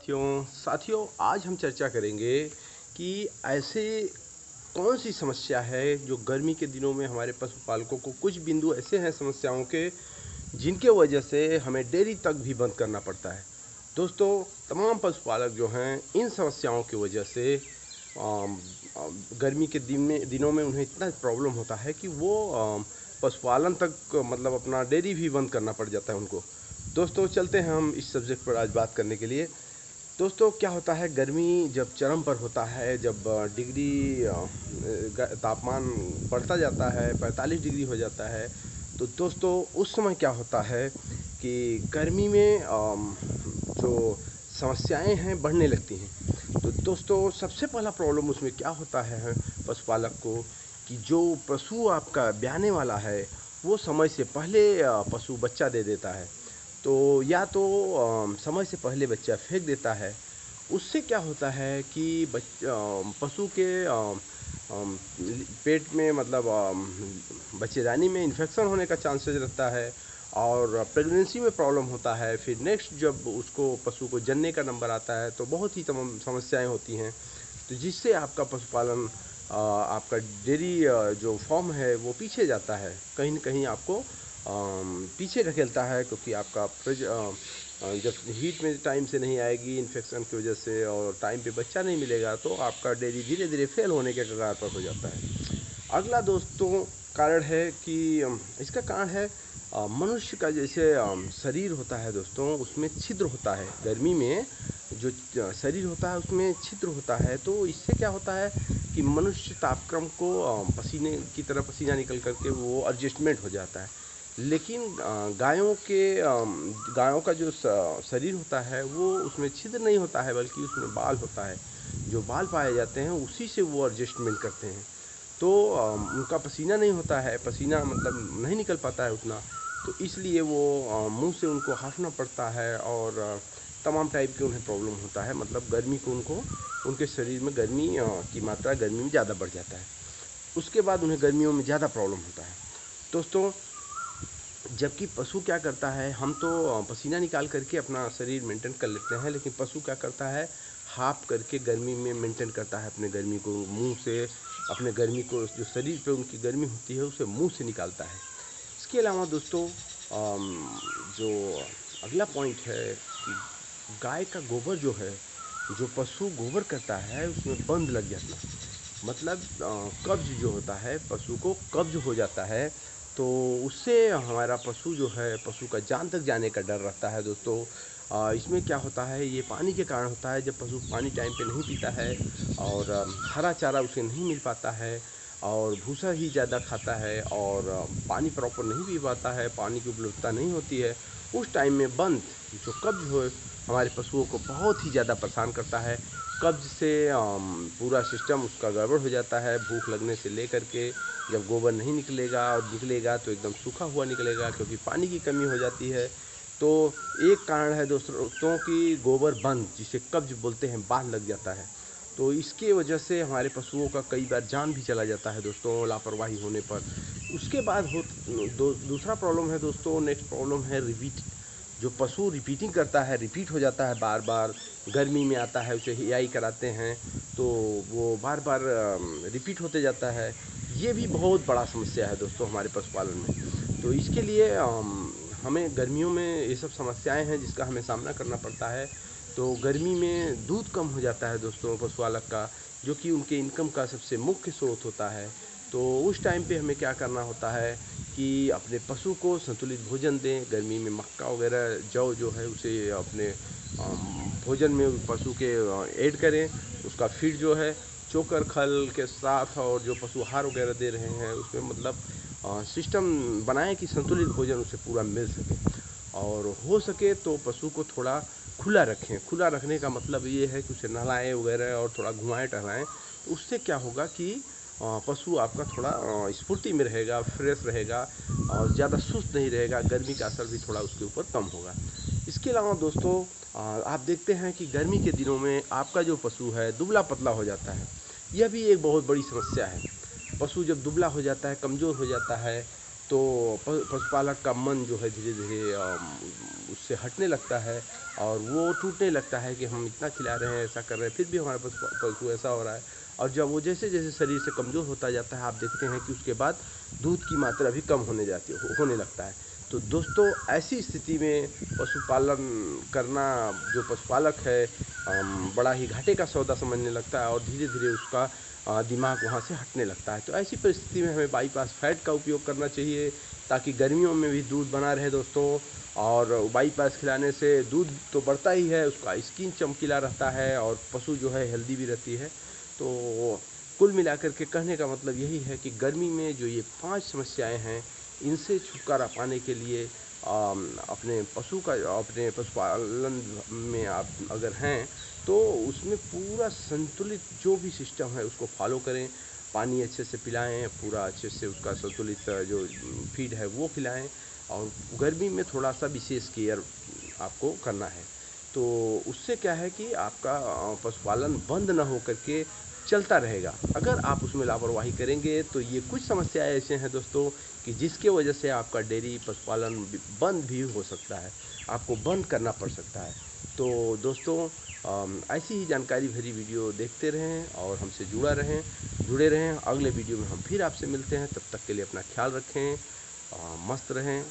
साथियों आज हम चर्चा करेंगे कि ऐसे कौन सी समस्या है जो गर्मी के दिनों में हमारे पशुपालकों को कुछ बिंदु ऐसे हैं समस्याओं के जिनके वजह से हमें डेयरी तक भी बंद करना पड़ता है। दोस्तों, तमाम पशुपालक जो हैं इन समस्याओं की वजह से अम, गर्मी के दिनों में उन्हें इतना प्रॉब्लम होता है कि वो पशुपालन तक मतलब अपना डेयरी भी बंद करना पड़ जाता है उनको। दोस्तों, चलते हैं हम इस सब्जेक्ट पर आज बात करने के लिए। दोस्तों, क्या होता है, गर्मी जब चरम पर होता है, जब डिग्री तापमान बढ़ता जाता है, 45 डिग्री हो जाता है, तो दोस्तों उस समय क्या होता है कि गर्मी में जो समस्याएं हैं बढ़ने लगती हैं। तो दोस्तों सबसे पहला प्रॉब्लम उसमें क्या होता है पशुपालक को, कि जो पशु आपका ब्याने वाला है वो समय से पहले पशु बच्चा दे देता है। तो या तो समय से पहले बच्चा फेंक देता है। उससे क्या होता है कि पशु के पेट में मतलब बच्चेदानी में इन्फेक्शन होने का चांसेस रहता है और प्रेगनेंसी में प्रॉब्लम होता है। फिर नेक्स्ट जब उसको पशु को जनने का नंबर आता है तो बहुत ही तमाम समस्याएं होती हैं। तो जिससे आपका पशुपालन आपका डेयरी जो फॉर्म है वो पीछे जाता है, कहीं न कहीं आपको पीछे ढकेलता है, क्योंकि आपका जब हीट में टाइम से नहीं आएगी इन्फेक्शन की वजह से और टाइम पे बच्चा नहीं मिलेगा तो आपका डेयरी धीरे धीरे फेल होने के कगार पर हो जाता है। अगला दोस्तों कारण है कि इसका कारण है मनुष्य का जैसे शरीर होता है दोस्तों, उसमें छिद्र होता है। गर्मी में जो शरीर होता है उसमें छिद्र होता है, तो इससे क्या होता है कि मनुष्य तापक्रम को पसीने की तरह पसीना निकल करके वो एडजस्टमेंट हो जाता है। लेकिन गायों का जो शरीर होता है वो उसमें छिद्र नहीं होता है, बल्कि उसमें बाल होता है। जो बाल पाए जाते हैं उसी से वो एडजस्टमेंट करते हैं। तो उनका पसीना नहीं होता है, पसीना मतलब नहीं निकल पाता है उतना, तो इसलिए वो मुँह से उनको हाँफना पड़ता है और तमाम टाइप के उन्हें प्रॉब्लम होता है। मतलब गर्मी को उनको उनके शरीर में गर्मी की मात्रा गर्मी में ज़्यादा बढ़ जाता है। उसके बाद उन्हें गर्मियों में ज़्यादा प्रॉब्लम होता है। दोस्तों, जबकि पशु क्या करता है, हम तो पसीना निकाल करके अपना शरीर मेंटेन कर लेते हैं, लेकिन पशु क्या करता है, हाफ करके गर्मी में मेंटेन करता है अपने गर्मी को मुंह से। अपने गर्मी को जो शरीर पे उनकी गर्मी होती है उसे मुंह से निकालता है। इसके अलावा दोस्तों जो अगला पॉइंट है कि गाय का गोबर जो है, जो पशु गोबर करता है उसमें बंद लग जाना, मतलब कब्ज जो होता है, पशु को कब्ज हो जाता है। तो उससे हमारा पशु जो है, पशु का जान तक जाने का डर रहता है दोस्तों। इसमें क्या होता है, ये पानी के कारण होता है। जब पशु पानी टाइम पे नहीं पीता है और हरा चारा उसे नहीं मिल पाता है और भूसा ही ज़्यादा खाता है और पानी प्रॉपर नहीं पी पाता है, पानी की उपलब्धता नहीं होती है, उस टाइम में बंद जो कब्ज हो हमारे पशुओं को बहुत ही ज़्यादा परेशान करता है। कब्ज से पूरा सिस्टम उसका गड़बड़ हो जाता है, भूख लगने से लेकर के। जब गोबर नहीं निकलेगा और निकलेगा तो एकदम सूखा हुआ निकलेगा, क्योंकि पानी की कमी हो जाती है। तो एक कारण है दोस्तों कि गोबर बंद, जिसे कब्ज बोलते हैं, बाल लग जाता है। तो इसके वजह से हमारे पशुओं का कई बार जान भी चला जाता है दोस्तों, लापरवाही होने पर। उसके बाद दूसरा प्रॉब्लम है दोस्तों, नेक्स्ट प्रॉब्लम है रिपीट। जो पशु रिपीटिंग करता है, रिपीट हो जाता है बार बार, गर्मी में आता है उसे हियाई कराते हैं तो वो बार बार रिपीट होते जाता है। ये भी बहुत बड़ा समस्या है दोस्तों हमारे पशुपालन में। तो इसके लिए हमें गर्मियों में ये सब समस्याएं हैं जिसका हमें सामना करना पड़ता है। तो गर्मी में दूध कम हो जाता है दोस्तों पशुपालक का, जो कि उनके इनकम का सबसे मुख्य स्रोत होता है। तो उस टाइम पे हमें क्या करना होता है कि अपने पशु को संतुलित भोजन दें। गर्मी में मक्का वगैरह जौ जो है उसे अपने भोजन में पशु के ऐड करें। उसका फीड जो है चोकर खल के साथ और जो पशु आहार वगैरह दे रहे हैं उसमें मतलब सिस्टम बनाएं कि संतुलित भोजन उसे पूरा मिल सके। और हो सके तो पशु को थोड़ा खुला रखें। खुला रखने का मतलब ये है कि उसे नहलाएं वगैरह और थोड़ा घुमाएं टहलाएं। तो उससे क्या होगा कि पशु आपका थोड़ा स्फूर्ति में रहेगा, फ्रेश रहेगा और ज़्यादा सुस्त नहीं रहेगा। गर्मी का असर भी थोड़ा उसके ऊपर कम होगा। इसके अलावा दोस्तों आप देखते हैं कि गर्मी के दिनों में आपका जो पशु है दुबला पतला हो जाता है। यह भी एक बहुत बड़ी समस्या है। पशु जब दुबला हो जाता है, कमज़ोर हो जाता है, तो तो पशुपालक का मन जो है धीरे-धीरे उससे हटने लगता है और वो टूटने लगता है कि हम इतना खिला रहे हैं, ऐसा कर रहे हैं, फिर भी हमारा पशु ऐसा हो रहा है। और जब वो जैसे-जैसे शरीर से कमज़ोर होता जाता है, आप देखते हैं कि उसके बाद दूध की मात्रा भी कम होने लगता है। तो दोस्तों, ऐसी स्थिति में पशुपालन करना जो पशुपालक है बड़ा ही घाटे का सौदा समझने लगता है और धीरे-धीरे उसका दिमाग वहाँ से हटने लगता है। तो ऐसी परिस्थिति में हमें बाईपास फैट का उपयोग करना चाहिए ताकि गर्मियों में भी दूध बना रहे दोस्तों। और बाईपास खिलाने से दूध तो बढ़ता ही है, उसका स्किन चमकीला रहता है और पशु जो है हेल्दी भी रहती है। तो कुल मिलाकर के कहने का मतलब यही है कि गर्मी में जो ये 5 समस्याएँ हैं, इनसे छुटकारा पाने के लिए अपने पशुपालन में आप अगर हैं, तो उसमें पूरा संतुलित जो भी सिस्टम है उसको फ़ॉलो करें। पानी अच्छे से पिलाएँ, पूरा अच्छे से उसका संतुलित जो फ़ीड है वो खिलाएँ और गर्मी में थोड़ा-सा विशेष केयर आपको करना है। तो उससे क्या है कि आपका पशुपालन बंद ना हो कर के चलता रहेगा। अगर आप उसमें लापरवाही करेंगे तो ये कुछ समस्याएँ ऐसे हैं दोस्तों कि जिसके वजह से आपका डेयरी पशुपालन बंद भी हो सकता है, आपको बंद करना पड़ सकता है। तो दोस्तों, ऐसी ही जानकारी भरी वीडियो देखते रहें और हमसे जुड़े रहें। अगले वीडियो में हम फिर आपसे मिलते हैं, तब तक के लिए अपना ख्याल रखें, मस्त रहें।